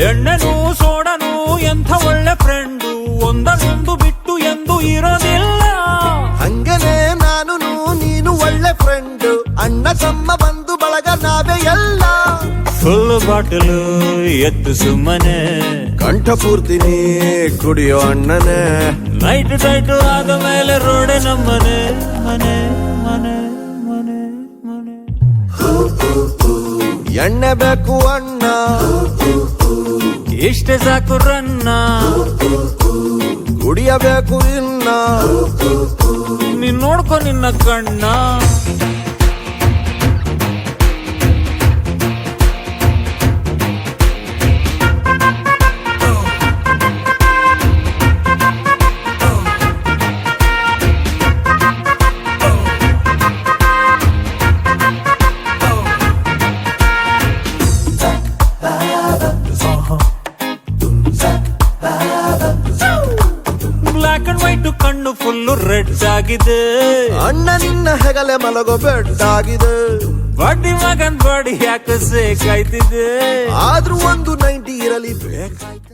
ಎಣ್ಣೆನು ಸೋಡನು ಎಂಥ ಒಳ್ಳೆ ಫ್ರೆಂಡು, ಒಂದನ್ನೊಂದು ಬಿಟ್ಟು ಎಂದು ಇರೋದಿಲ್ಲ. ಹಂಗನೇ ನಾನು ನೀನು ಒಳ್ಳೆ ಫ್ರೆಂಡ್, ಅಣ್ಣ ತಮ್ಮ ಬಂದು ಬಳಗ ನಾವೇ ಎಲ್ಲ. ಫುಲ್ ಬಾಟಲು ಎತ್ತು ಸುಮ್ಮನೆ, ಕಂಠ ಪೂರ್ತಿ ನೀ ಕುಡಿಯೋ ಅಣ್ಣನೇ. ನೈಟ್ ಟೈಟ್ ಆದ ಮೇಲೆ ರೋಡೆ ನಮ್ಮನೆ, ಮನೆ ಮನೆ ಮನೆ ಮನೆ. ಎಣ್ಣೆ ಬೇಕು ಅಣ್ಣ, ಇಷ್ಟೇ ಸಾಕು ರನ್ನ, ಕುಡಿಯಬೇಕು ಇನ್ನ. ನೀನ್ ನೋಡ್ಕೊ ನಿನ್ನ ಕಣ್ಣ. ಬ್ಲಾಕ್ ಅಂಡ್ ವೈಟ್ ಕಣ್ಣು ಫುಲ್ಲು ರೆಡ್ ಆಗಿದೆ, ಅಣ್ಣ ನಿನ್ನ ಹೆಗಲೆ ಮಲಗೋ ಬೆಟ್ಟಾಗಿದೆ. ಬಡ್ಡಿ ಮಗನ್ ಬಾಡಿ ಯಾಕೆ ಸೇಕಾಯ್ತಿದೆ, ಆದ್ರೂ ಒಂದು 90 ಇರಲಿ ಬೇಕಾಯ್ತು.